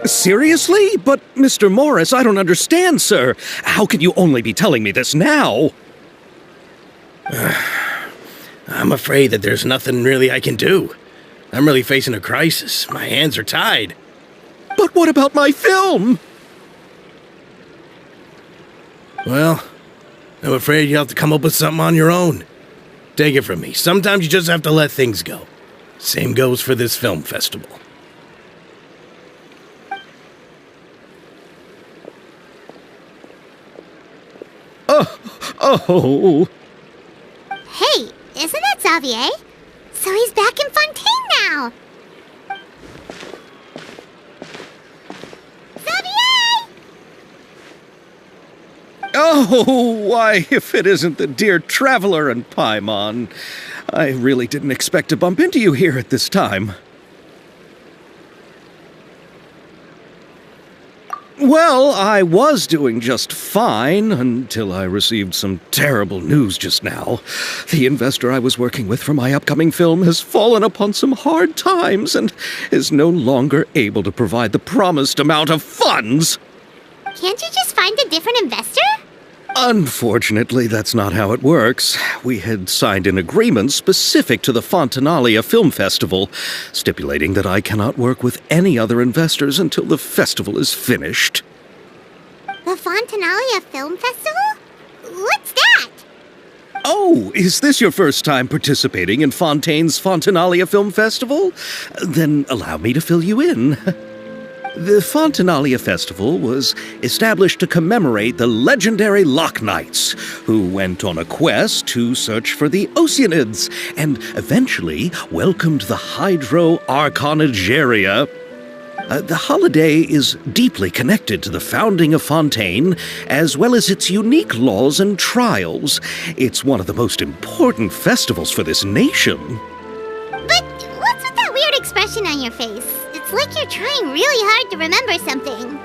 Seriously? But, Mr. Morris, I don't understand, sir. How can you only be telling me this now? I'm afraid that there's nothing really I can do. I'm really facing a crisis. My hands are tied. But what about my film? Well, I'm afraid you'll have to come up with something on your own. Take it from me. Sometimes you just have to let things go. Same goes for this film festival. Oh. Hey, isn't that Xavier? So he's back in Fontaine now! Xavier! Oh, why, if it isn't the dear Traveler and Paimon. I really didn't expect to bump into you here at this time. Well, I was doing just fine until I received some terrible news just now. The investor I was working with for my upcoming film has fallen upon some hard times and is no longer able to provide the promised amount of funds. Can't you just find a different investor? Unfortunately, that's not how it works. We had signed an agreement specific to the Fontenalia Film Festival, stipulating that I cannot work with any other investors until the festival is finished. The Fontenalia Film Festival? What's that? Oh, is this your first time participating in Fontaine's Fontenalia Film Festival? Then allow me to fill you in. The Fontenalia Festival was established to commemorate the legendary Loch Knights, who went on a quest to search for the Oceanids, and eventually welcomed the Hydro Archonigeria. The holiday is deeply connected to the founding of Fontaine, as well as its unique laws and trials. It's one of the most important festivals for this nation. But what's with that weird expression on your face? It's like you're trying really hard to remember something.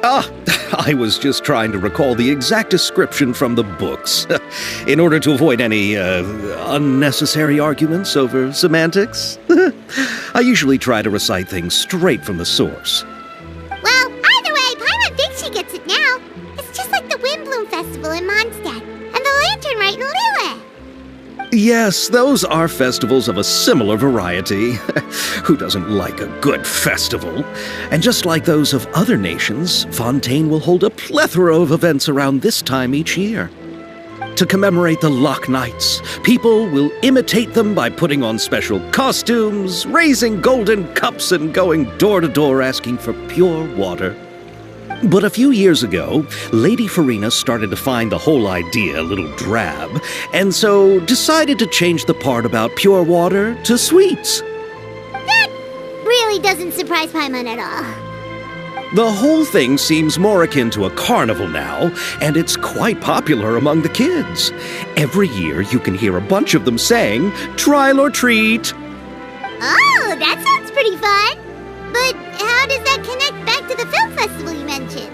I was just trying to recall the exact description from the books, in order to avoid any unnecessary arguments over semantics. I usually try to recite things straight from the source. Well, either way, Paimon thinks she gets it now. It's just like the Windbloom Festival in Mondstadt, and the Lantern Rite in Lille. Yes, those are festivals of a similar variety. Who doesn't like a good festival? And just like those of other nations, Fontaine will hold a plethora of events around this time each year. To commemorate the Loch Knights, people will imitate them by putting on special costumes, raising golden cups, and going door to door asking for pure water. But a few years ago, Lady Furina started to find the whole idea a little drab, and so decided to change the part about pure water to sweets. That really doesn't surprise Paimon at all. The whole thing seems more akin to a carnival now, and it's quite popular among the kids. Every year you can hear a bunch of them saying, "Trial or treat." Oh, that sounds pretty fun. But how does that connect back to the film festival you mentioned?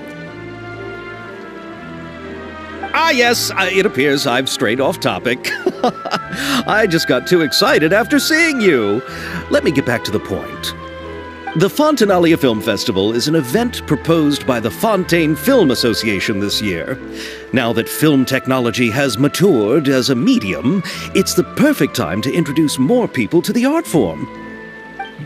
Yes, it appears I've strayed off topic. I just got too excited after seeing you. Let me get back to the point. The Fontenalia Film Festival is an event proposed by the Fontaine Film Association this year. Now that film technology has matured as a medium, it's the perfect time to introduce more people to the art form.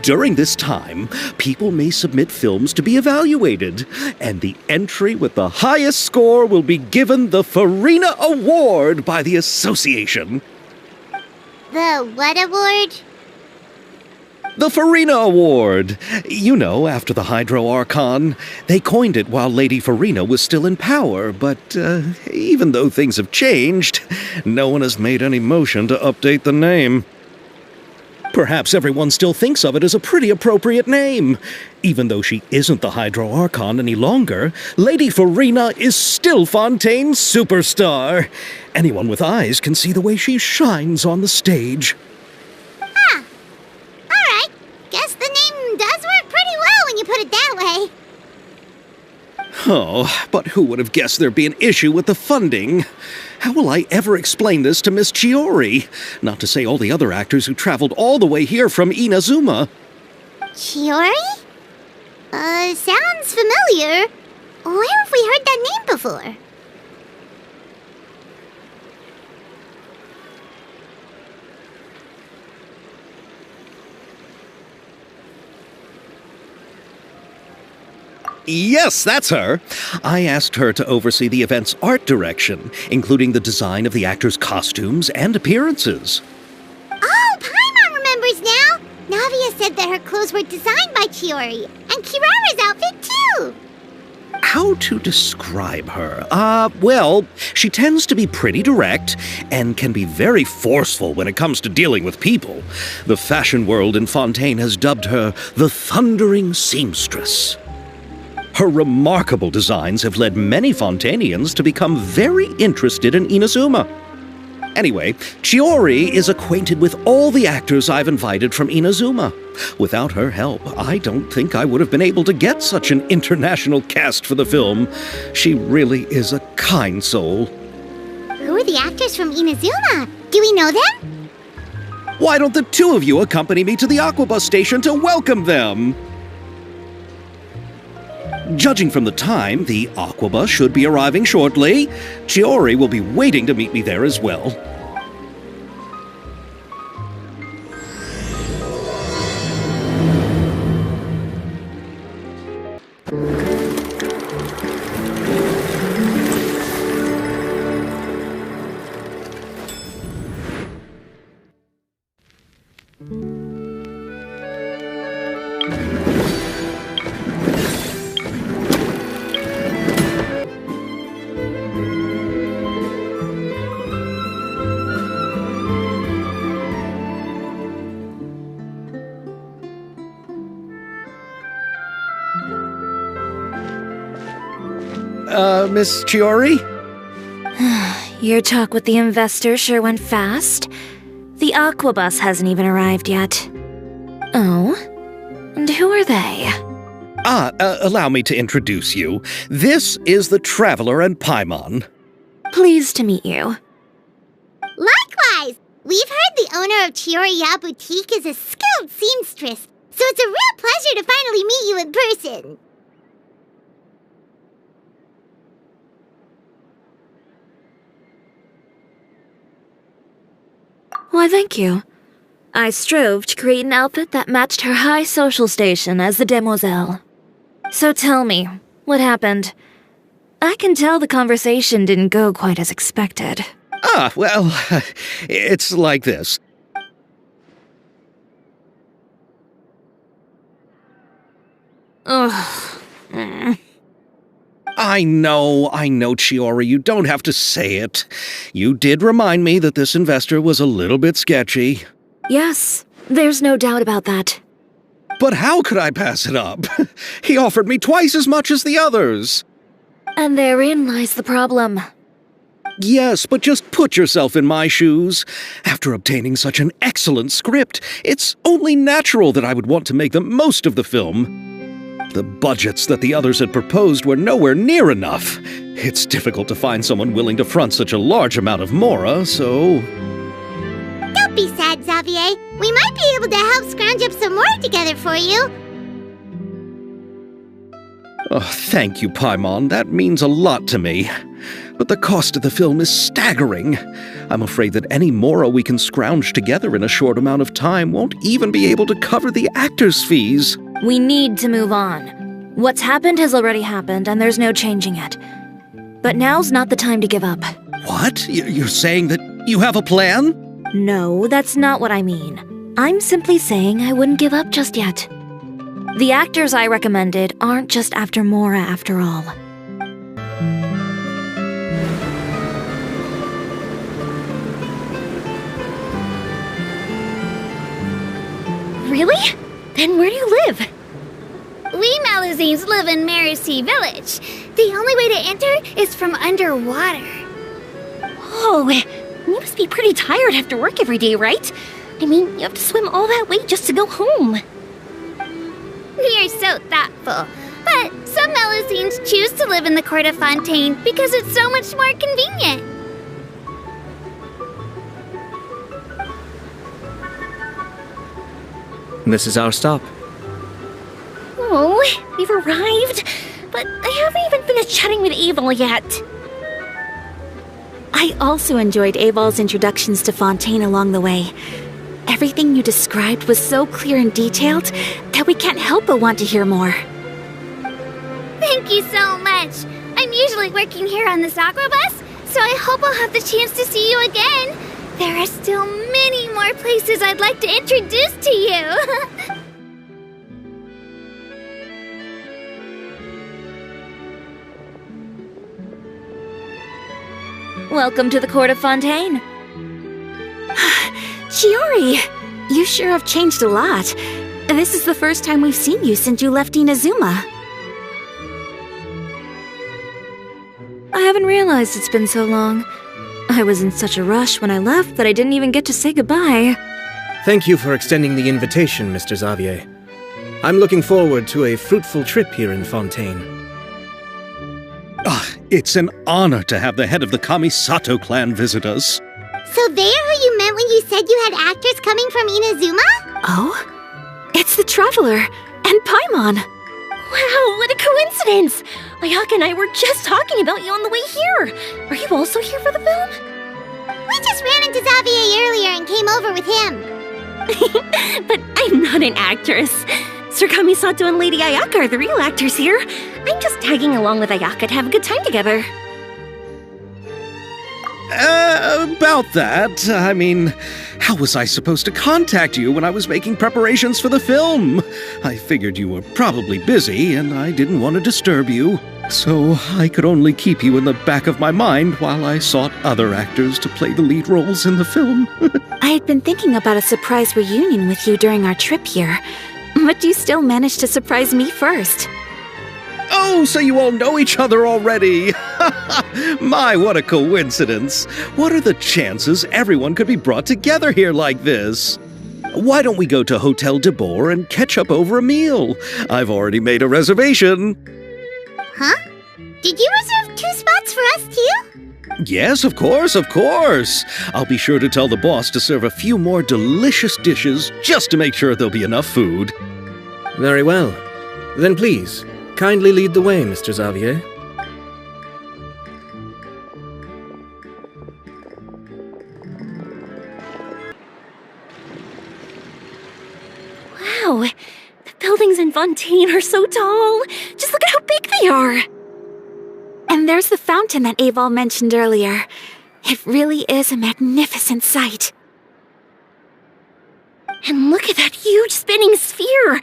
During this time, people may submit films to be evaluated, and the entry with the highest score will be given the Furina Award by the association. The what award? The Furina Award. You know, after the Hydro Archon. They coined it while Lady Furina was still in power, but even though things have changed, no one has made any motion to update the name. Perhaps everyone still thinks of it as a pretty appropriate name. Even though she isn't the Hydro Archon any longer, Lady Furina is still Fontaine's superstar. Anyone with eyes can see the way she shines on the stage. Alright. Guess the name does work pretty well when you put it that way. Oh, but who would have guessed there'd be an issue with the funding? How will I ever explain this to Miss Chiori? Not to say all the other actors who traveled all the way here from Inazuma. Chiori? Sounds familiar. Where have we heard that name before? Yes, that's her. I asked her to oversee the event's art direction, including the design of the actors' costumes and appearances. Oh, Paimon remembers now! Navia said that her clothes were designed by Chiori, and Kirara's outfit too! How to describe her? Well, she tends to be pretty direct and can be very forceful when it comes to dealing with people. The fashion world in Fontaine has dubbed her the Thundering Seamstress. Her remarkable designs have led many Fontainians to become very interested in Inazuma. Anyway, Chiori is acquainted with all the actors I've invited from Inazuma. Without her help, I don't think I would have been able to get such an international cast for the film. She really is a kind soul. Who are the actors from Inazuma? Do we know them? Why don't the two of you accompany me to the Aquabus station to welcome them? Judging from the time, the Aquabus should be arriving shortly. Chiori will be waiting to meet me there as well. Miss Chiori? Your talk with the investor sure went fast. The Aquabus hasn't even arrived yet. Oh? And who are they? Allow me to introduce you. This is the Traveler and Paimon. Pleased to meet you. Likewise! We've heard the owner of Chioriya Boutique is a skilled seamstress, so it's a real pleasure to finally meet you in person. Why, thank you. I strove to create an outfit that matched her high social station as the demoiselle. So tell me, what happened? I can tell the conversation didn't go quite as expected. Well, it's like this. Ugh. I know, Chiori, you don't have to say it. You did remind me that this investor was a little bit sketchy. Yes, there's no doubt about that. But how could I pass it up? He offered me twice as much as the others. And therein lies the problem. Yes, but just put yourself in my shoes. After obtaining such an excellent script, it's only natural that I would want to make the most of the film. The budgets that the others had proposed were nowhere near enough. It's difficult to find someone willing to front such a large amount of mora, so... Don't be sad, Xavier. We might be able to help scrounge up some more together for you. Oh, thank you, Paimon. That means a lot to me. But the cost of the film is staggering. I'm afraid that any mora we can scrounge together in a short amount of time won't even be able to cover the actors' fees. We need to move on. What's happened has already happened, and there's no changing it. But now's not the time to give up. What? You're saying that you have a plan? No, that's not what I mean. I'm simply saying I wouldn't give up just yet. The actors I recommended aren't just after mora after all. Really? Then where do you live? We Melusines live in Melusine Village. The only way to enter is from underwater. Oh, you must be pretty tired after work every day, right? I mean, you have to swim all that way just to go home. We are so thoughtful. But some Melusines choose to live in the court of Fontaine because it's so much more convenient. This is our stop. Oh, we've arrived, but I haven't even finished chatting with Aval yet. I also enjoyed Aval's introductions to Fontaine along the way. Everything you described was so clear and detailed that we can't help but want to hear more. Thank you so much. I'm usually working here on the Sakura bus, so I hope I'll have the chance to see you again. There are still many more places I'd like to introduce to you. Welcome to the court of Fontaine. Chiori, you sure have changed a lot. This is the first time we've seen you since you left Inazuma. I haven't realized it's been so long. I was in such a rush when I left that I didn't even get to say goodbye. Thank you for extending the invitation, Mr. Xavier. I'm looking forward to a fruitful trip here in Fontaine. It's an honor to have the head of the Kamisato clan visit us. So they're who you meant when you said you had actors coming from Inazuma? Oh? It's the Traveler and Paimon. Wow, what a coincidence! Ayaka and I were just talking about you on the way here. Are you also here for the film? We just ran into Xavier earlier and came over with him. But I'm not an actress. Sir Kamisato and Lady Ayaka are the real actors here. I'm just tagging along with Ayaka to have a good time together. About that, I mean, how was I supposed to contact you when I was making preparations for the film? I figured you were probably busy, and I didn't want to disturb you. So I could only keep you in the back of my mind while I sought other actors to play the lead roles in the film. I had been thinking about a surprise reunion with you during our trip here, but you still managed to surprise me first. Oh, so you all know each other already! My, what a coincidence! What are the chances everyone could be brought together here like this? Why don't we go to Hotel de Boer and catch up over a meal? I've already made a reservation. Huh? Did you reserve 2 spots for us too? Yes, of course, of course. I'll be sure to tell the boss to serve a few more delicious dishes just to make sure there'll be enough food. Very well. Then please, kindly lead the way, Mr. Xavier. Wow, the buildings in Fontaine are so tall. Just look at how big they are. And there's the fountain that Aval mentioned earlier. It really is a magnificent sight. And look at that huge spinning sphere.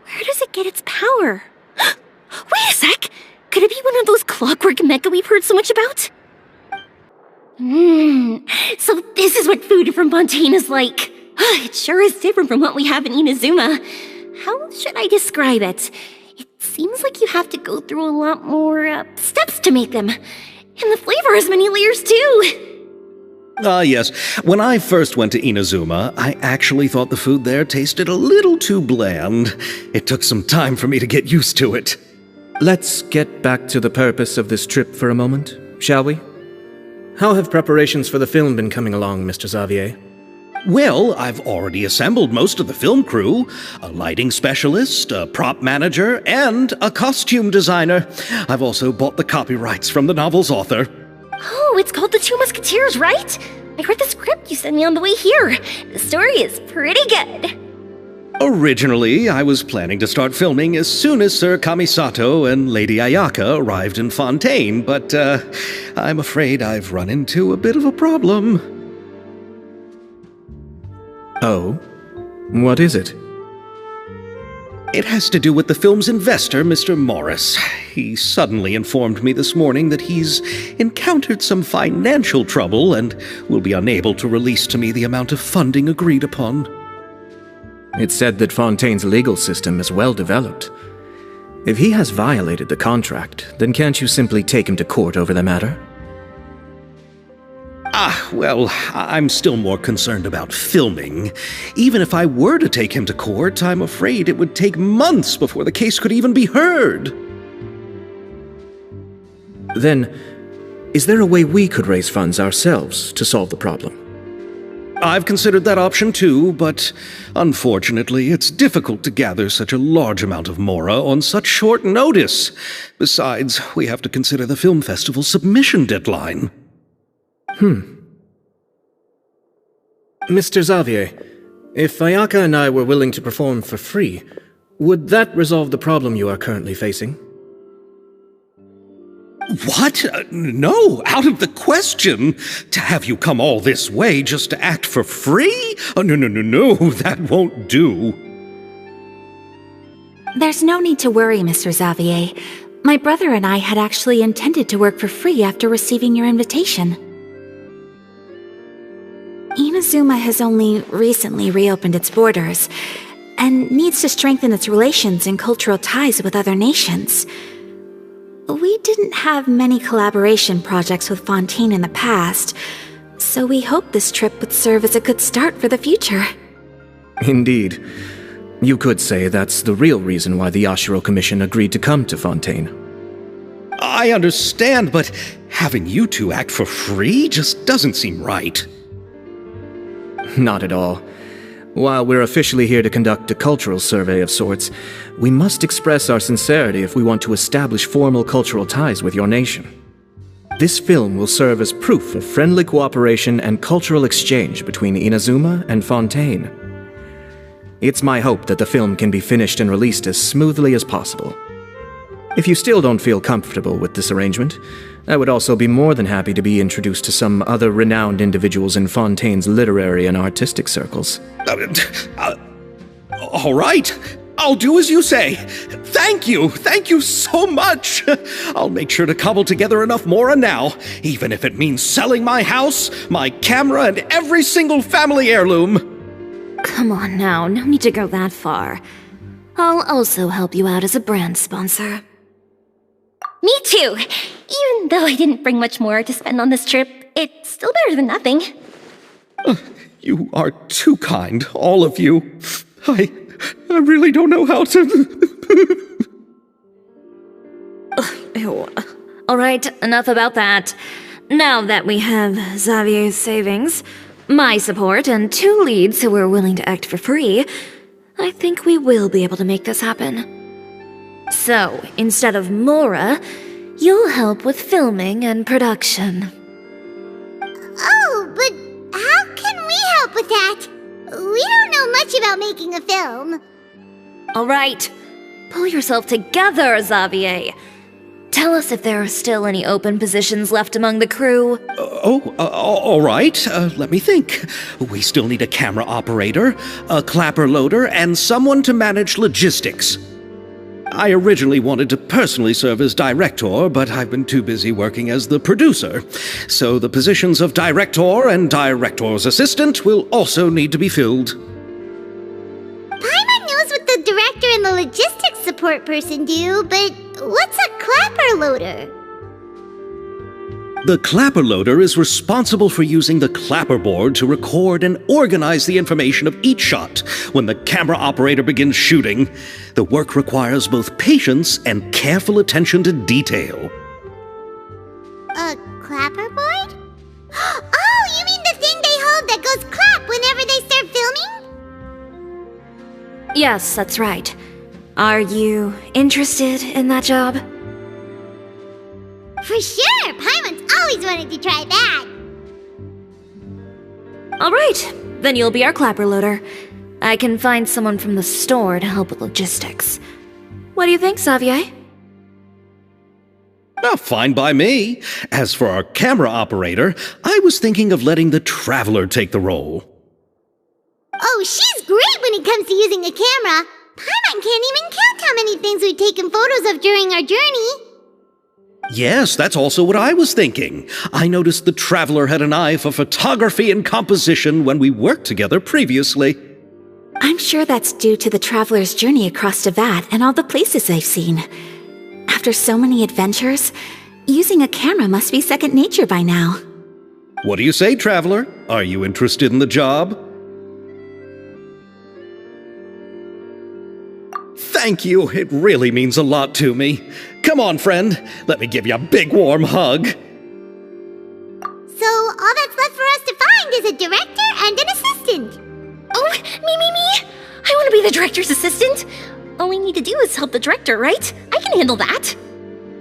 Where does it get its power? Wait a sec! Could it be one of those clockwork mecha we've heard so much about? So this is what food from Fontaine is like. It sure is different from what we have in Inazuma. How should I describe it? It seems like you have to go through a lot more steps to make them. And the flavor has many layers too. Yes. When I first went to Inazuma, I actually thought the food there tasted a little too bland. It took some time for me to get used to it. Let's get back to the purpose of this trip for a moment, shall we? How have preparations for the film been coming along, Mr. Xavier? Well, I've already assembled most of the film crew, a lighting specialist, a prop manager, and a costume designer. I've also bought the copyrights from the novel's author. Oh, it's called The Two Musketeers, right? I read the script you sent me on the way here. The story is pretty good. Originally, I was planning to start filming as soon as Sir Kamisato and Lady Ayaka arrived in Fontaine, but I'm afraid I've run into a bit of a problem. Oh? What is it? It has to do with the film's investor, Mr. Morris. He suddenly informed me this morning that he's encountered some financial trouble and will be unable to release to me the amount of funding agreed upon. It's said that Fontaine's legal system is well developed. If he has violated the contract, then can't you simply take him to court over the matter? Well, I'm still more concerned about filming. Even if I were to take him to court, I'm afraid it would take months before the case could even be heard. Then, is there a way we could raise funds ourselves to solve the problem? I've considered that option too, but unfortunately, it's difficult to gather such a large amount of mora on such short notice. Besides, we have to consider the film festival submission deadline. Mr. Xavier, if Ayaka and I were willing to perform for free, would that resolve the problem you are currently facing? What? No, out of the question. To have you come all this way just to act for free? Oh, no, that won't do. There's no need to worry, Mr. Xavier. My brother and I had actually intended to work for free after receiving your invitation. Inazuma has only recently reopened its borders, and needs to strengthen its relations and cultural ties with other nations. We didn't have many collaboration projects with Fontaine in the past, so we hoped this trip would serve as a good start for the future. Indeed. You could say that's the real reason why the Yashiro Commission agreed to come to Fontaine. I understand, but having you two act for free just doesn't seem right. Not at all. While we're officially here to conduct a cultural survey of sorts, we must express our sincerity if we want to establish formal cultural ties with your nation. This film will serve as proof of friendly cooperation and cultural exchange between Inazuma and Fontaine. It's my hope that the film can be finished and released as smoothly as possible. If you still don't feel comfortable with this arrangement, I would also be more than happy to be introduced to some other renowned individuals in Fontaine's literary and artistic circles. All right, I'll do as you say. Thank you so much. I'll make sure to cobble together enough mora now, even if it means selling my house, my camera, and every single family heirloom. Come on now, no need to go that far. I'll also help you out as a brand sponsor. Me too! Even though I didn't bring much more to spend on this trip, it's still better than nothing. You are too kind, all of you. I really don't know how to... Ew. Alright, enough about that. Now that we have Xavier's savings, my support, and 2 leads who are willing to act for free, I think we will be able to make this happen. So, instead of mora, you'll help with filming and production. Oh, but how can we help with that? We don't know much about making a film. Alright, pull yourself together, Xavier. Tell us if there are still any open positions left among the crew. All right. Let me think. We still need a camera operator, a clapper loader, and someone to manage logistics. I originally wanted to personally serve as director, but I've been too busy working as the producer. So the positions of director and director's assistant will also need to be filled. Paimon knows what the director and the logistics support person do, but what's a clapper loader? The clapper loader is responsible for using the clapperboard to record and organize the information of each shot when the camera operator begins shooting. The work requires both patience and careful attention to detail. A clapperboard? Oh, you mean the thing they hold that goes clap whenever they start filming? Yes, that's right. Are you interested in that job? For sure! Paimon's always wanted to try that! Alright, then you'll be our clapper loader. I can find someone from the store to help with logistics. What do you think, Xavier? Fine by me. As for our camera operator, I was thinking of letting the Traveler take the role. Oh, she's great when it comes to using a camera! Paimon can't even count how many things we've taken photos of during our journey! Yes, that's also what I was thinking. I noticed the Traveler had an eye for photography and composition when we worked together previously. I'm sure that's due to the Traveler's journey across Devat and all the places they've seen. After so many adventures, using a camera must be second nature by now. What do you say, Traveler? Are you interested in the job? Thank you. It really means a lot to me. Come on, friend. Let me give you a big warm hug. So all that's left for us to find is a director and an assistant. be the director's assistant. All we need to do is help the director, right? I can handle that.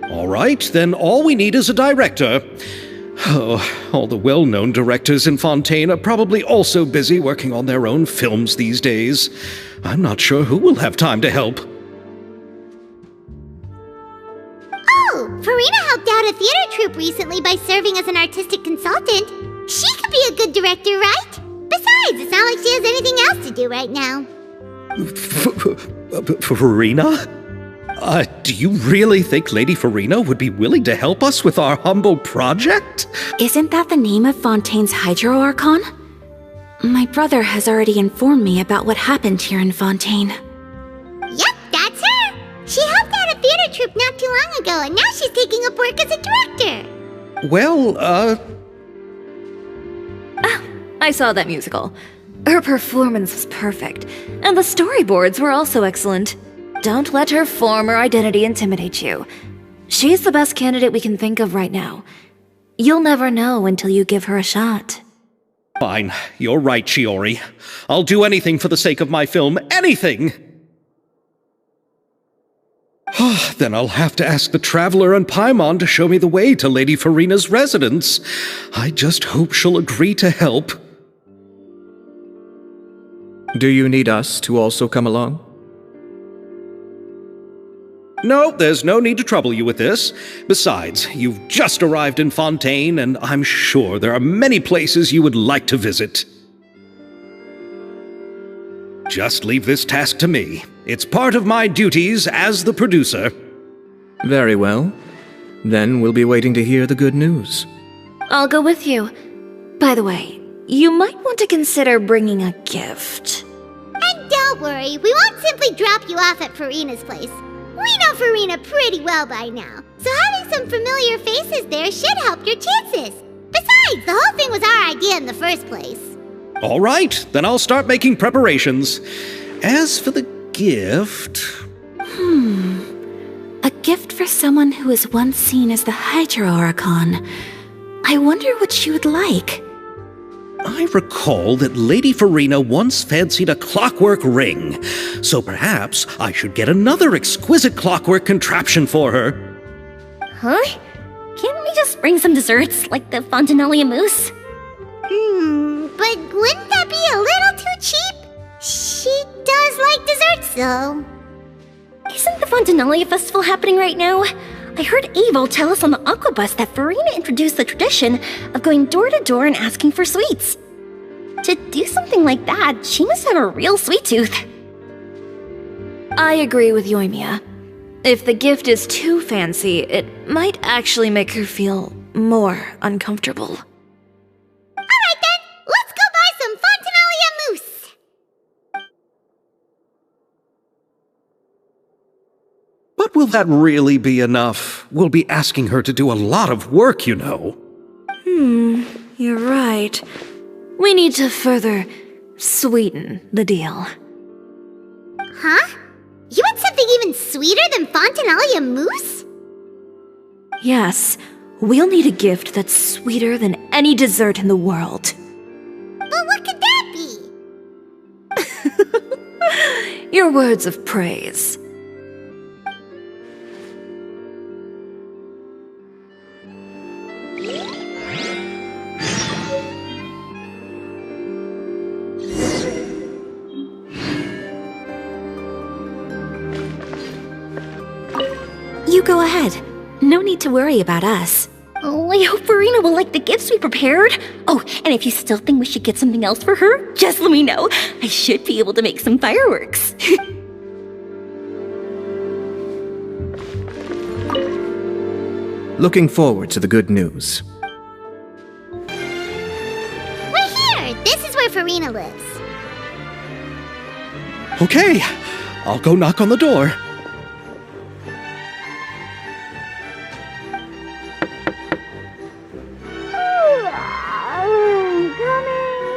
All right, then all we need is a director. Oh, all the well-known directors in Fontaine are probably also busy working on their own films these days. I'm not sure who will have time to help. Oh, Furina helped out a theater troupe recently by serving as an artistic consultant. She could be a good director, right? Besides, it's not like she has anything else to do right now. Furina? Do you really think Lady Furina would be willing to help us with our humble project? Isn't that the name of Fontaine's hydro archon? My brother has already informed me about what happened here in Fontaine. Yep, that's her. She helped out a theater troupe not too long ago, and now she's taking up work as a director. Well, I saw that musical. Her performance was perfect, and the storyboards were also excellent. Don't let her former identity intimidate you. She's the best candidate we can think of right now. You'll never know until you give her a shot. Fine. You're right, Chiori. I'll do anything for the sake of my film. Anything! Then I'll have to ask the Traveler and Paimon to show me the way to Lady Furina's residence. I just hope she'll agree to help. Do you need us to also come along? No, there's no need to trouble you with this. Besides, you've just arrived in Fontaine, and I'm sure there are many places you would like to visit. Just leave this task to me. It's part of my duties as the producer. Very well. Then we'll be waiting to hear the good news. I'll go with you. By the way, you might want to consider bringing a gift. And don't worry, we won't simply drop you off at Furina's place. We know Furina pretty well by now, so having some familiar faces there should help your chances. Besides, the whole thing was our idea in the first place. All right, then I'll start making preparations. As for the gift... A gift for someone who was once seen as the hydro archon. I wonder what she would like. I recall that Lady Furina once fancied a clockwork ring, so perhaps I should get another exquisite clockwork contraption for her. Huh? Can't we just bring some desserts, like the fontaine mousse? But wouldn't that be a little too cheap? She does like desserts, though. Isn't the Fontaine festival happening right now? I heard Abel tell us on the Aquabus that Furina introduced the tradition of going door to door and asking for sweets. To do something like that, she must have a real sweet tooth. I agree with Yoimiya. If the gift is too fancy, it might actually make her feel more uncomfortable. Alright then, let's go buy some fontaine mousse! But will that really be enough? We'll be asking her to do a lot of work, you know. You're right. We need to further sweeten the deal. Huh? You want something even sweeter than fontaine mousse? Yes, we'll need a gift that's sweeter than any dessert in the world. But what could that be? Your words of praise. You go ahead. No need to worry about us. Oh, I hope Furina will like the gifts we prepared. Oh, and if you still think we should get something else for her, just let me know. I should be able to make some fireworks. Looking forward to the good news. We're here! This is where Furina lives. Okay, I'll go knock on the door.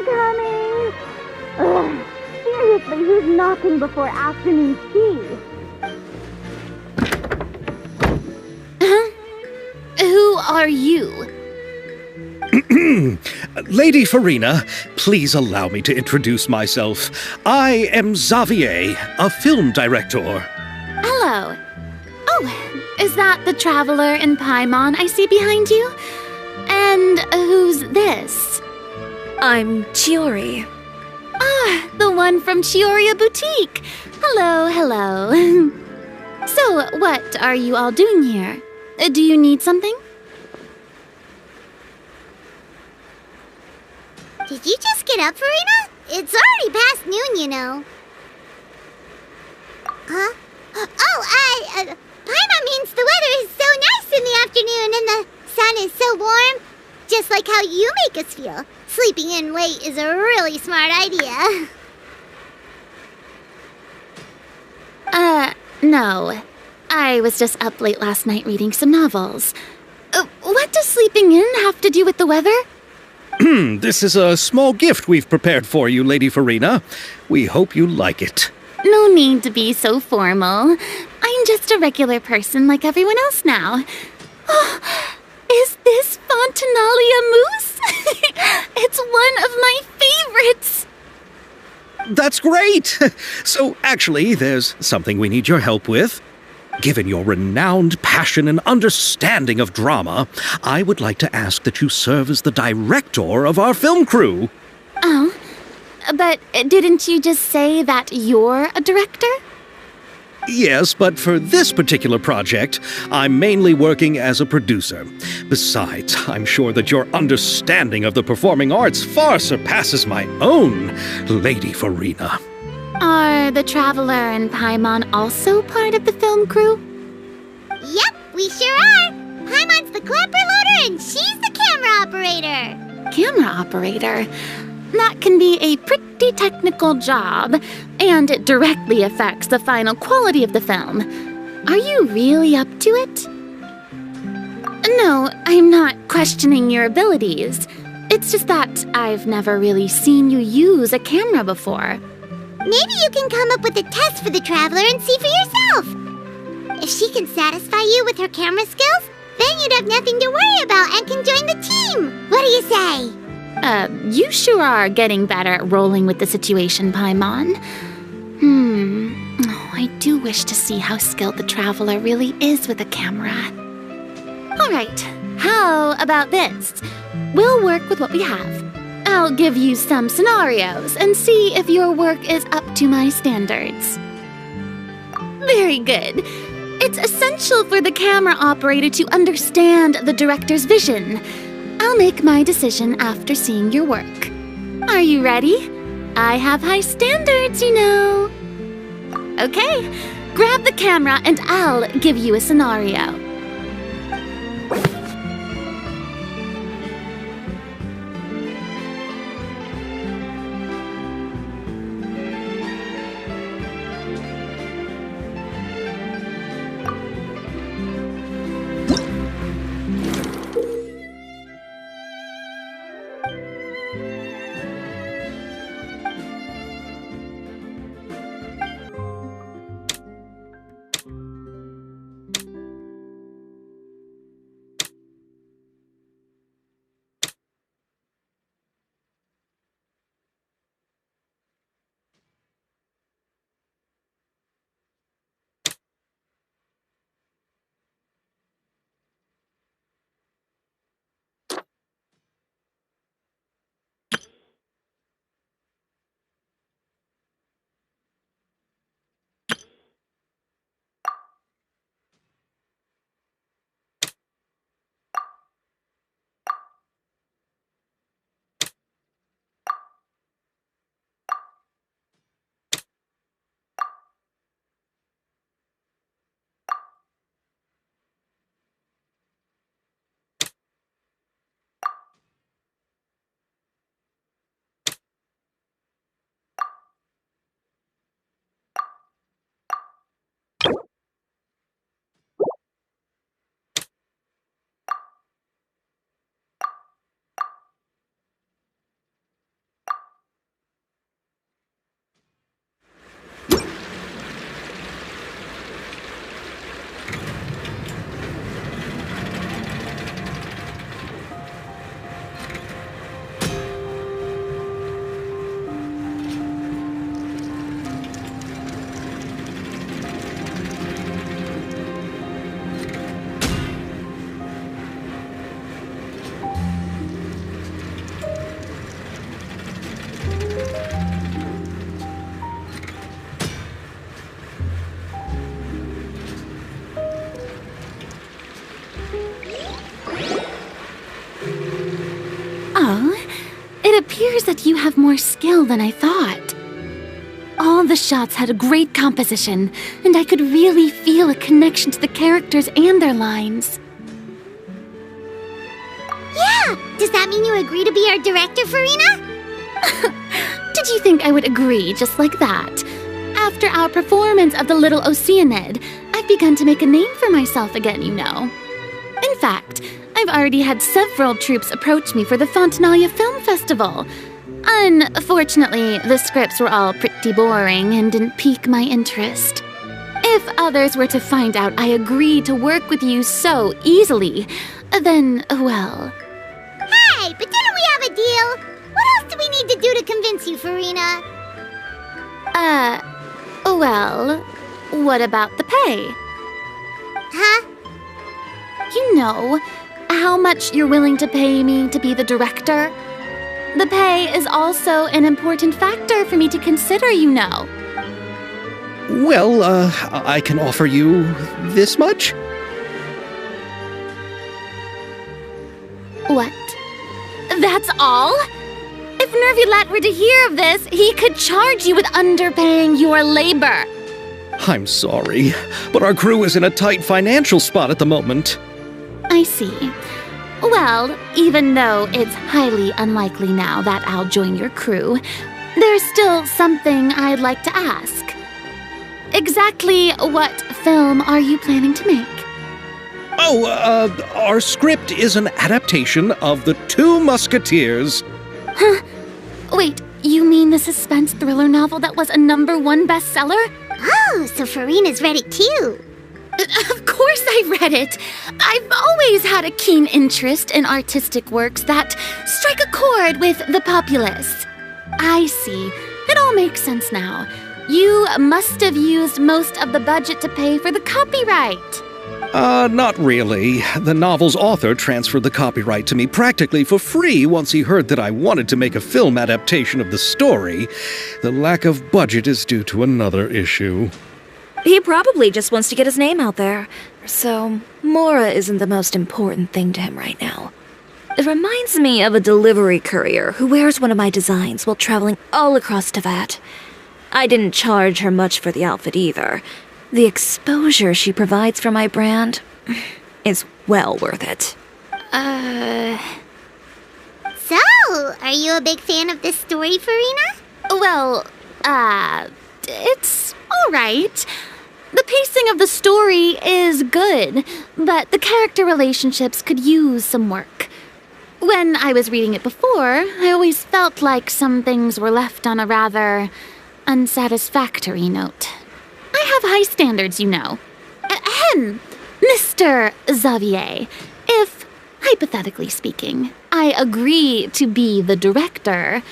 Coming! Ugh, seriously, who's knocking before afternoon tea? Who are you? Lady Furina, please allow me to introduce myself. I am Xavier, a film director. Hello. Oh, is that the traveler in Paimon I see behind you? And who's this? I'm Chiori. Ah, the one from Chiori Boutique. Hello, hello. So, what are you all doing here? Do you need something? Did you just get up, Furina? It's already past noon, you know. Huh? Oh, Paimon means the weather is so nice in the afternoon and the sun is so warm. Just like how you make us feel. Sleeping in late is a really smart idea. No. I was just up late last night reading some novels. What does sleeping in have to do with the weather? This is a small gift we've prepared for you, Lady Furina. We hope you like it. No need to be so formal. I'm just a regular person like everyone else now. Oh, is this Fontinalia mousse? It's one of my favorites. That's great! So, actually, there's something we need your help with. Given your renowned passion and understanding of drama, I would like to ask that you serve as the director of our film crew. Oh, but didn't you just say that you're a director? Yes, but for this particular project, I'm mainly working as a producer. Besides, I'm sure that your understanding of the performing arts far surpasses my own, Lady Furina. Are the Traveler and Paimon also part of the film crew? Yep, we sure are. Paimon's the clapper loader and she's the camera operator. Camera operator? That can be a pretty technical job, and it directly affects the final quality of the film. Are you really up to it? No, I'm not questioning your abilities. It's just that I've never really seen you use a camera before. Maybe you can come up with a test for the Traveler and see for yourself. If she can satisfy you with her camera skills, then you'd have nothing to worry about and can join the team. What do you say? You sure are getting better at rolling with the situation, Paimon. Oh, I do wish to see how skilled the Traveler really is with a camera. All right, how about this? We'll work with what we have. I'll give you some scenarios and see if your work is up to my standards. Very good. It's essential for the camera operator to understand the director's vision. I'll make my decision after seeing your work. Are you ready? I have high standards, you know. Okay, grab the camera and I'll give you a scenario. glad you have more skill than I thought. All the shots had a great composition, and I could really feel a connection to the characters and their lines. Yeah! Does that mean you agree to be our director, Furina? Did you think I would agree just like that? After our performance of The Little Oceanid, I've begun to make a name for myself again, you know. In fact, I've already had several troops approach me for the Fontaine Film Festival. Unfortunately, the scripts were all pretty boring and didn't pique my interest. If others were to find out I agreed to work with you so easily, then, well... Hey, but didn't we have a deal? What else do we need to do to convince you, Furina? Well, what about the pay? Huh? You know, how much you're willing to pay me to be the director? The pay is also an important factor for me to consider, you know. Well, I can offer you this much? What? That's all? If Neuvillette were to hear of this, he could charge you with underpaying your labor. I'm sorry, but our crew is in a tight financial spot at the moment. I see. Well, even though it's highly unlikely now that I'll join your crew, there's still something I'd like to ask. Exactly what film are you planning to make? Oh, our script is an adaptation of The Two Musketeers. Huh? Wait, you mean the suspense thriller novel that was a #1 bestseller? Oh, so Furina's read it too. Of course I read it. I've always had a keen interest in artistic works that strike a chord with the populace. I see. It all makes sense now. You must have used most of the budget to pay for the copyright. Not really. The novel's author transferred the copyright to me practically for free once he heard that I wanted to make a film adaptation of the story. The lack of budget is due to another issue. He probably just wants to get his name out there. So, Mora isn't the most important thing to him right now. It reminds me of a delivery courier who wears one of my designs while traveling all across Teyvat. I didn't charge her much for the outfit either. The exposure she provides for my brand is well worth it. So, are you a big fan of this story, Furina? Well, it's alright. The pacing of the story is good, but the character relationships could use some work. When I was reading it before, I always felt like some things were left on a rather unsatisfactory note. I have high standards, you know. Ahem, Mr. Xavier, if, hypothetically speaking, I agree to be the director,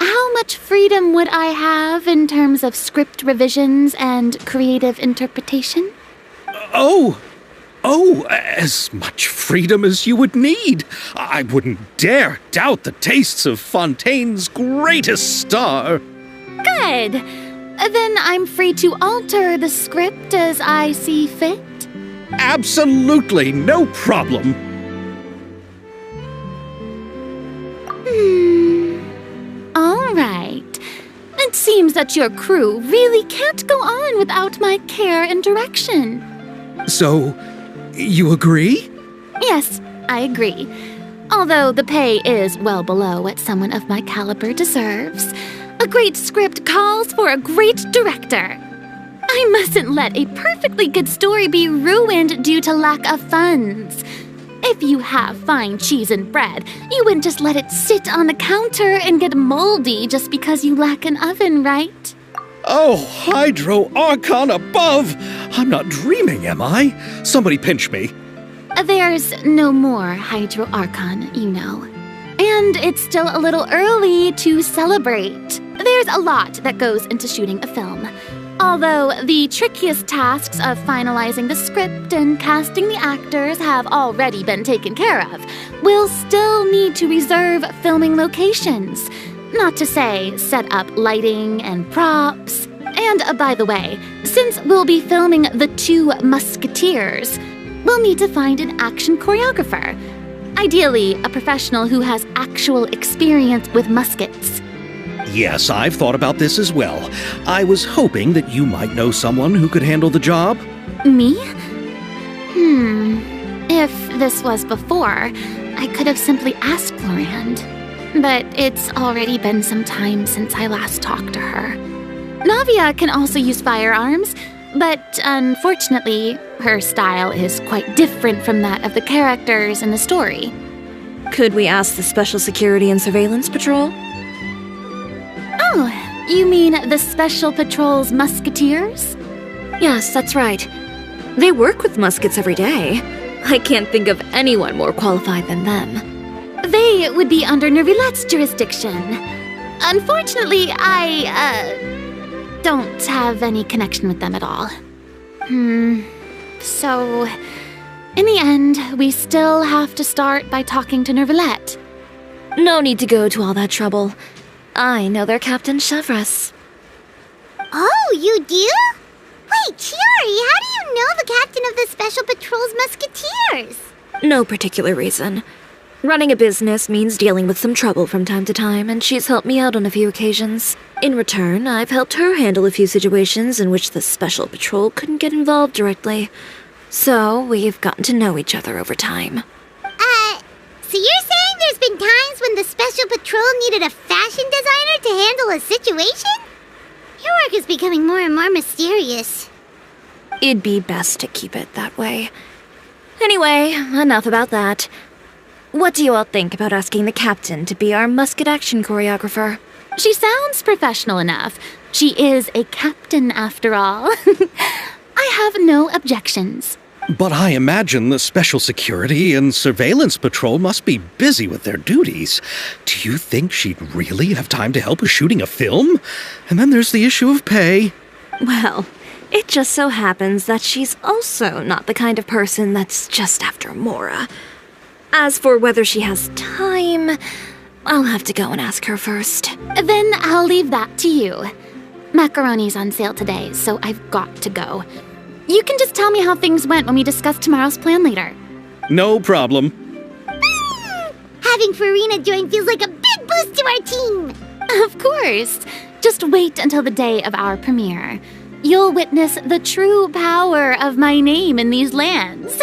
how much freedom would I have in terms of script revisions and creative interpretation? Oh, as much freedom as you would need. I wouldn't dare doubt the tastes of Fontaine's greatest star. Good. Then I'm free to alter the script as I see fit? Absolutely, no problem. All right. It seems that your crew really can't go on without my care and direction. So, you agree? Yes, I agree. Although the pay is well below what someone of my caliber deserves. A great script calls for a great director. I mustn't let a perfectly good story be ruined due to lack of funds. If you have fine cheese and bread, you wouldn't just let it sit on the counter and get moldy just because you lack an oven, right? Oh, Hydro Archon above! I'm not dreaming, am I? Somebody pinch me. There's no more Hydro Archon, you know. And it's still a little early to celebrate. There's a lot that goes into shooting a film. Although the trickiest tasks of finalizing the script and casting the actors have already been taken care of, we'll still need to reserve filming locations. Not to say set up lighting and props. And by the way, since we'll be filming The Two Musketeers, we'll need to find an action choreographer. Ideally, a professional who has actual experience with muskets. Yes, I've thought about this as well. I was hoping that you might know someone who could handle the job. Me? If this was before, I could have simply asked Clorinde. But it's already been some time since I last talked to her. Navia can also use firearms, but unfortunately, her style is quite different from that of the characters in the story. Could we ask the Special Security and Surveillance Patrol? Oh, you mean the Special Patrol's Musketeers? Yes, that's right. They work with muskets every day. I can't think of anyone more qualified than them. They would be under Neuvillette's jurisdiction. Unfortunately, I don't have any connection with them at all. So, in the end, we still have to start by talking to Neuvillette. No need to go to all that trouble. I know their captain, Chevreuse. Oh, you do? Wait, Chiori, how do you know the captain of the Special Patrol's Musketeers? No particular reason. Running a business means dealing with some trouble from time to time, and she's helped me out on a few occasions. In return, I've helped her handle a few situations in which the Special Patrol couldn't get involved directly. So, we've gotten to know each other over time. So you're saying there's been times when the Special Patrol needed a fashion designer to handle a situation? Your work is becoming more and more mysterious. It'd be best to keep it that way. Anyway, enough about that. What do you all think about asking the captain to be our musket action choreographer? She sounds professional enough. She is a captain, after all. I have no objections. But I imagine the Special Security and Surveillance Patrol must be busy with their duties. Do you think she'd really have time to help with shooting a film? And then there's the issue of pay. Well, it just so happens that she's also not the kind of person that's just after Mora. As for whether she has time, I'll have to go and ask her first. Then I'll leave that to you. Macaroni's on sale today, so I've got to go. You can just tell me how things went when we discuss tomorrow's plan later. No problem. Having Furina join feels like a big boost to our team. Of course. Just wait until the day of our premiere. You'll witness the true power of my name in these lands.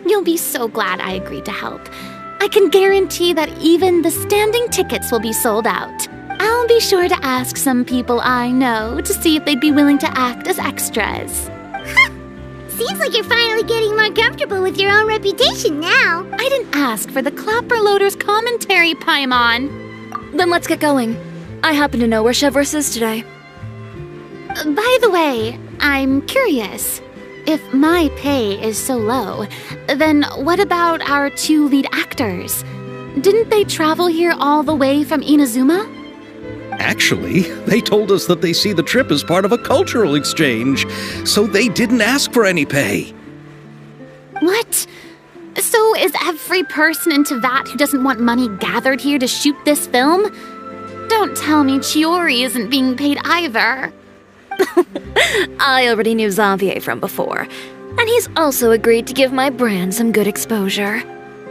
You'll be so glad I agreed to help. I can guarantee that even the standing tickets will be sold out. I'll be sure to ask some people I know to see if they'd be willing to act as extras. Seems like you're finally getting more comfortable with your own reputation now. I didn't ask for the Clapperloader's commentary, Paimon. Then let's get going. I happen to know where Chevreuse is today. By the way, I'm curious. If my pay is so low, then what about our 2 lead actors? Didn't they travel here all the way from Inazuma? Actually, they told us that they see the trip as part of a cultural exchange, so they didn't ask for any pay. What? So is every person in Tevat who doesn't want money gathered here to shoot this film? Don't tell me Chiori isn't being paid either. I already knew Xavier from before, and he's also agreed to give my brand some good exposure.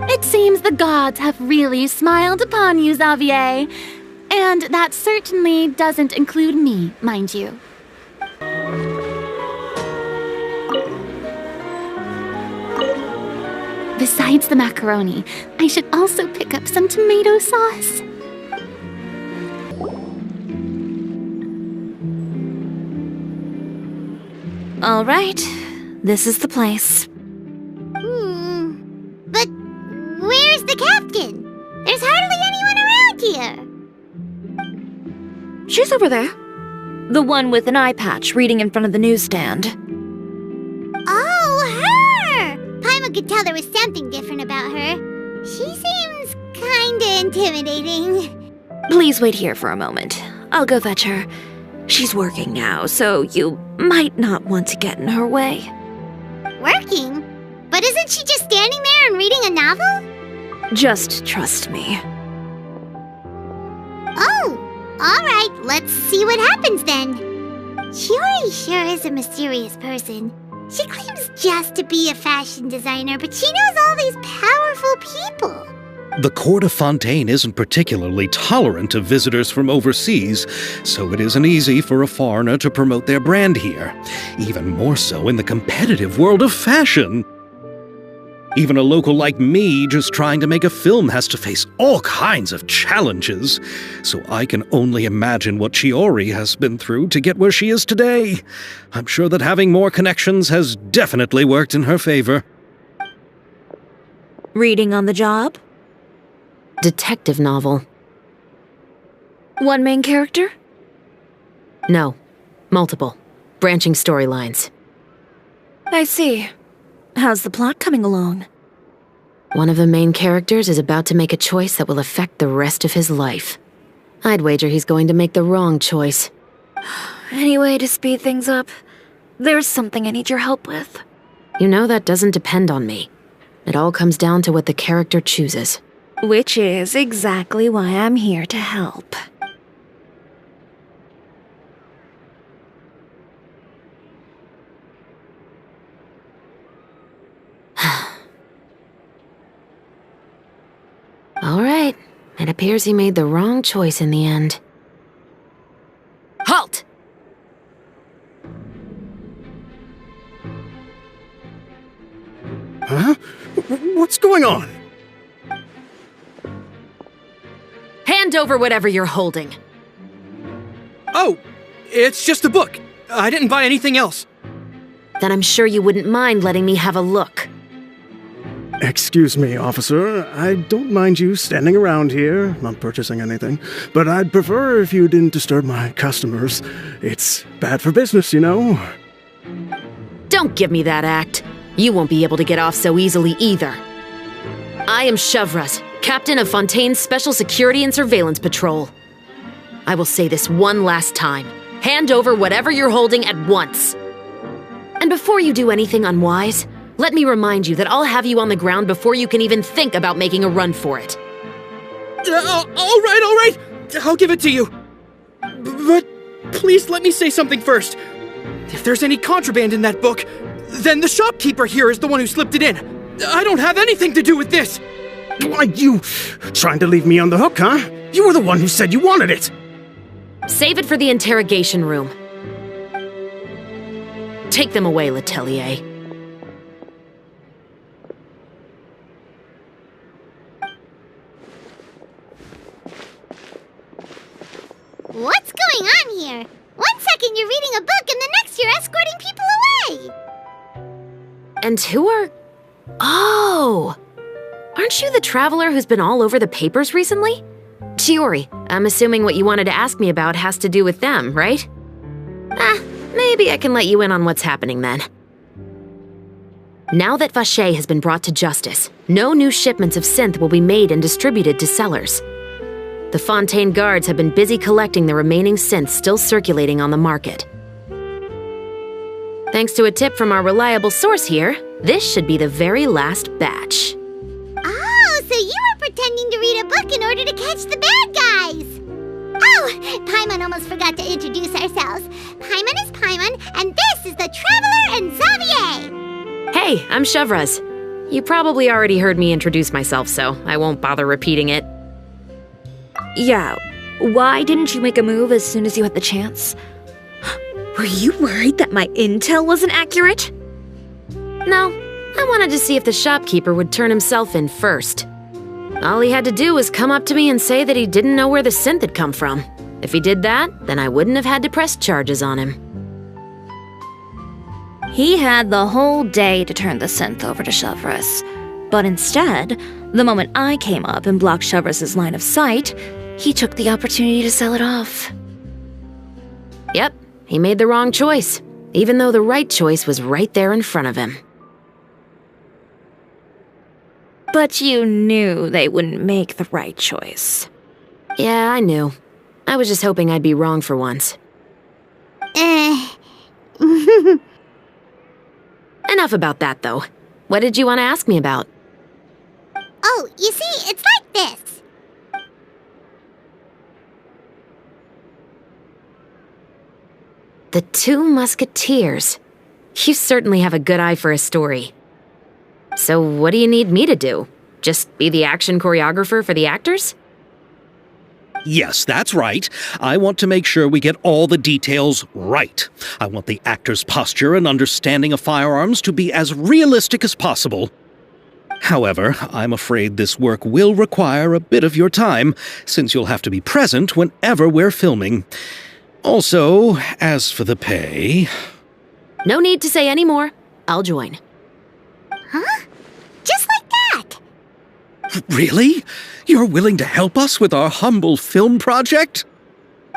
It seems the gods have really smiled upon you, Xavier. And that certainly doesn't include me, mind you. Besides the macaroni, I should also pick up some tomato sauce. All right, this is the place. But where's the captain? There's hardly anyone around here. She's over there. The one with an eye patch reading in front of the newsstand. Oh, her! Paimon could tell there was something different about her. She seems kinda intimidating. Please wait here for a moment. I'll go fetch her. She's working now, so you might not want to get in her way. Working? But isn't she just standing there and reading a novel? Just trust me. Oh, alright, let's see what happens then. Chiori sure is a mysterious person. She claims just to be a fashion designer, but she knows all these powerful people. The court of Fontaine isn't particularly tolerant of visitors from overseas, so it isn't easy for a foreigner to promote their brand here, even more so in the competitive world of fashion. Even a local like me just trying to make a film has to face all kinds of challenges, so I can only imagine what Chiori has been through to get where she is today. I'm sure that having more connections has definitely worked in her favor. Reading on the job? Detective novel. One main character? No. Multiple. Branching storylines. I see. How's the plot coming along? One of the main characters is about to make a choice that will affect the rest of his life. I'd wager he's going to make the wrong choice. Any way to speed things up? There's something I need your help with. You know that doesn't depend on me. It all comes down to what the character chooses. Which is exactly why I'm here to help. All right. It appears he made the wrong choice in the end. Halt! Huh? What's going on? Hand over whatever you're holding. Oh, it's just a book. I didn't buy anything else. Then I'm sure you wouldn't mind letting me have a look. Excuse me, officer. I don't mind you standing around here, not purchasing anything, but I'd prefer if you didn't disturb my customers. It's bad for business, you know. Don't give me that act. You won't be able to get off so easily either. I am Chevreuse, captain of Fontaine's Special Security and Surveillance Patrol. I will say this one last time. Hand over whatever you're holding at once. And before you do anything unwise, let me remind you that I'll have you on the ground before you can even think about making a run for it. All right. I'll give it to you. But please let me say something first. If there's any contraband in that book, then the shopkeeper here is the one who slipped it in. I don't have anything to do with this. Why, you trying to leave me on the hook, huh? You were the one who said you wanted it. Save it for the interrogation room. Take them away, Letelier. What's going on here? 1 second you're reading a book and the next you're escorting people away! And who are... Oh! Aren't you the traveler who's been all over the papers recently? Chiori, I'm assuming what you wanted to ask me about has to do with them, right? Maybe I can let you in on what's happening then. Now that Vacher has been brought to justice, no new shipments of synth will be made and distributed to sellers. The Fontaine guards have been busy collecting the remaining synths still circulating on the market. Thanks to a tip from our reliable source here, this should be the very last batch. Oh, so you were pretending to read a book in order to catch the bad guys! Oh, Paimon almost forgot to introduce ourselves. Paimon is Paimon, and this is the Traveler and Xavier! Hey, I'm Chevreuse. You probably already heard me introduce myself, so I won't bother repeating it. Yeah, why didn't you make a move as soon as you had the chance? Were you worried that my intel wasn't accurate? No, I wanted to see if the shopkeeper would turn himself in first. All he had to do was come up to me and say that he didn't know where the synth had come from. If he did that, then I wouldn't have had to press charges on him. He had the whole day to turn the synth over to Chevreuse. But instead, the moment I came up and blocked Chevreuse's line of sight, he took the opportunity to sell it off. Yep, he made the wrong choice, even though the right choice was right there in front of him. But you knew they wouldn't make the right choice. Yeah, I knew. I was just hoping I'd be wrong for once. Enough about that, though. What did you want to ask me about? Oh, you see, it's like this. The Two Musketeers. You certainly have a good eye for a story. So what do you need me to do? Just be the action choreographer for the actors? Yes, that's right. I want to make sure we get all the details right. I want the actor's posture and understanding of firearms to be as realistic as possible. However, I'm afraid this work will require a bit of your time, since you'll have to be present whenever we're filming. Also, as for the pay... No need to say any more. I'll join. Huh? Just like that? Really? You're willing to help us with our humble film project?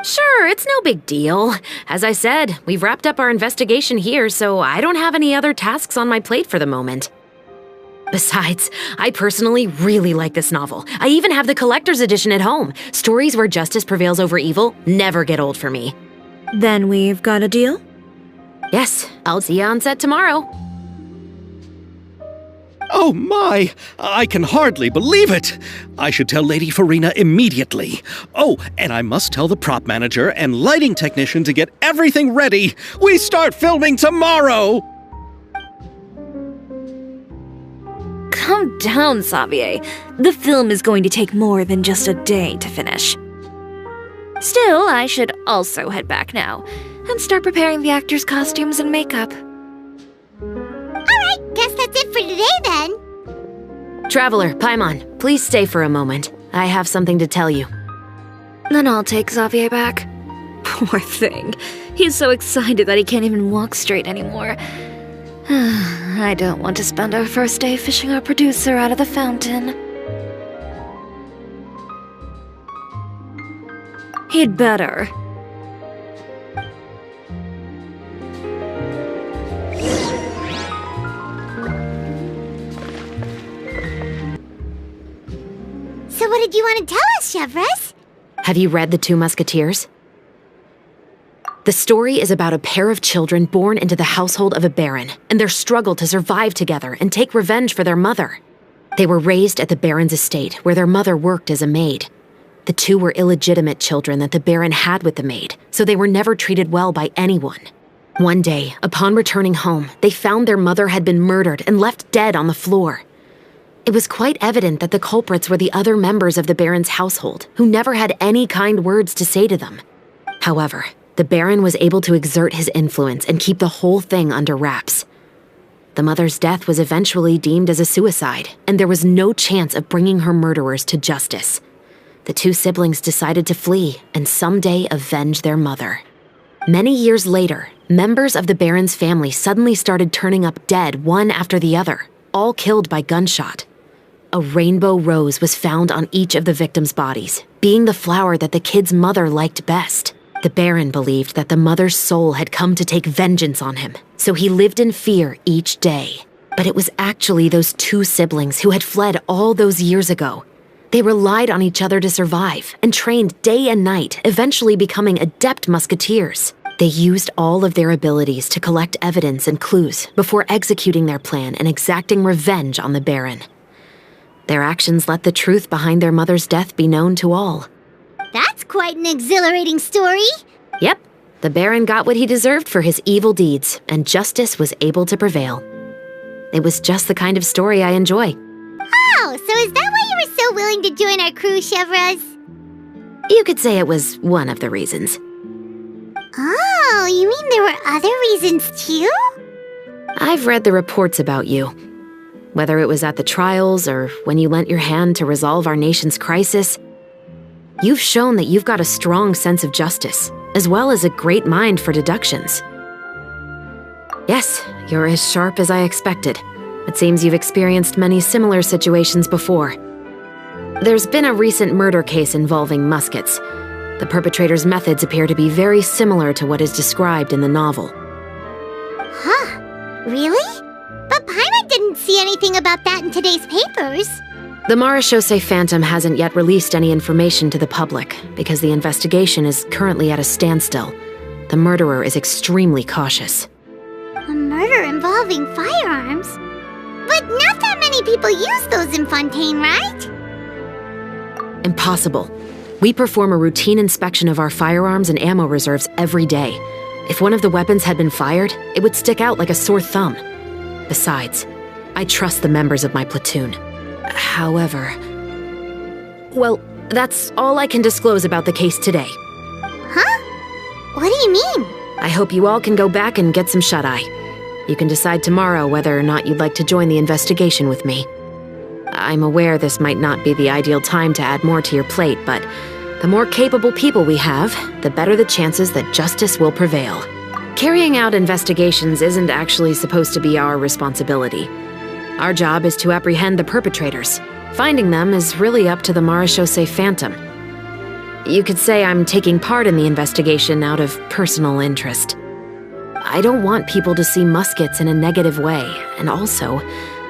Sure, it's no big deal. As I said, we've wrapped up our investigation here, so I don't have any other tasks on my plate for the moment. Besides, I personally really like this novel. I even have the collector's edition at home. Stories where justice prevails over evil never get old for me. Then we've got a deal? Yes, I'll see you on set tomorrow. Oh my! I can hardly believe it! I should tell Lady Furina immediately. Oh, and I must tell the prop manager and lighting technician to get everything ready. We start filming tomorrow! Calm down, Xavier. The film is going to take more than just a day to finish. Still, I should also head back now and start preparing the actors' costumes and makeup. Alright, guess that's it for today then. Traveler, Paimon, please stay for a moment. I have something to tell you. Then I'll take Xavier back. Poor thing. He's so excited that he can't even walk straight anymore. I don't want to spend our first day fishing our producer out of the fountain. He'd better. So what did you want to tell us, Chevreuse? Have you read The Two Musketeers? The story is about a pair of children born into the household of a baron and their struggle to survive together and take revenge for their mother. They were raised at the baron's estate, where their mother worked as a maid. The two were illegitimate children that the baron had with the maid, so they were never treated well by anyone. One day, upon returning home, they found their mother had been murdered and left dead on the floor. It was quite evident that the culprits were the other members of the baron's household, who never had any kind words to say to them. However, the baron was able to exert his influence and keep the whole thing under wraps. The mother's death was eventually deemed as a suicide, and there was no chance of bringing her murderers to justice. The two siblings decided to flee and someday avenge their mother. Many years later, members of the baron's family suddenly started turning up dead one after the other, all killed by gunshot. A rainbow rose was found on each of the victims' bodies, being the flower that the kid's mother liked best. The baron believed that the mother's soul had come to take vengeance on him, so he lived in fear each day. But it was actually those two siblings who had fled all those years ago. They relied on each other to survive and trained day and night, eventually becoming adept musketeers. They used all of their abilities to collect evidence and clues before executing their plan and exacting revenge on the baron. Their actions let the truth behind their mother's death be known to all. That's quite an exhilarating story. Yep, the baron got what he deserved for his evil deeds, and justice was able to prevail. It was just the kind of story I enjoy. Oh, so is that why you were so willing to join our crew, Chevreuse? You could say it was one of the reasons. Oh, you mean there were other reasons too? I've read the reports about you. Whether it was at the trials or when you lent your hand to resolve our nation's crisis, you've shown that you've got a strong sense of justice, as well as a great mind for deductions. Yes, you're as sharp as I expected. It seems you've experienced many similar situations before. There's been a recent murder case involving Muskets. The perpetrator's methods appear to be very similar to what is described in the novel. Huh? Really? But Paimon didn't see anything about that in today's papers. The Marechaussee Phantom hasn't yet released any information to the public because the investigation is currently at a standstill. The murderer is extremely cautious. A murder involving firearms? But not that many people use those in Fontaine, right? Impossible. We perform a routine inspection of our firearms and ammo reserves every day. If one of the weapons had been fired, it would stick out like a sore thumb. Besides, I trust the members of my platoon. However... Well, that's all I can disclose about the case today. Huh? What do you mean? I hope you all can go back and get some shut-eye. You can decide tomorrow whether or not you'd like to join the investigation with me. I'm aware this might not be the ideal time to add more to your plate, but the more capable people we have, the better the chances that justice will prevail. Carrying out investigations isn't actually supposed to be our responsibility. Our job is to apprehend the perpetrators. Finding them is really up to the Marechaussee Phantom. You could say I'm taking part in the investigation out of personal interest. I don't want people to see Muskets in a negative way, and also,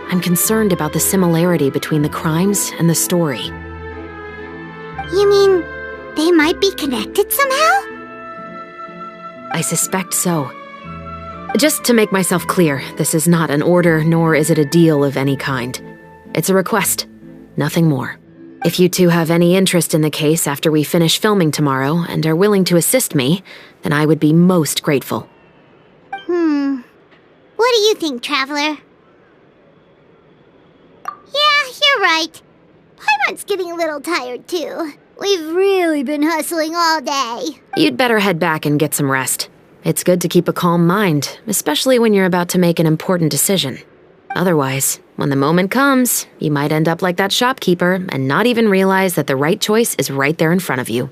I'm concerned about the similarity between the crimes and the story. You mean they might be connected somehow? I suspect so. Just to make myself clear, this is not an order, nor is it a deal of any kind. It's a request, nothing more. If you two have any interest in the case after we finish filming tomorrow and are willing to assist me, then I would be most grateful. What do you think, Traveler? Yeah, you're right. Paimon's getting a little tired, too. We've really been hustling all day. You'd better head back and get some rest. It's good to keep a calm mind, especially when you're about to make an important decision. Otherwise, when the moment comes, you might end up like that shopkeeper and not even realize that the right choice is right there in front of you.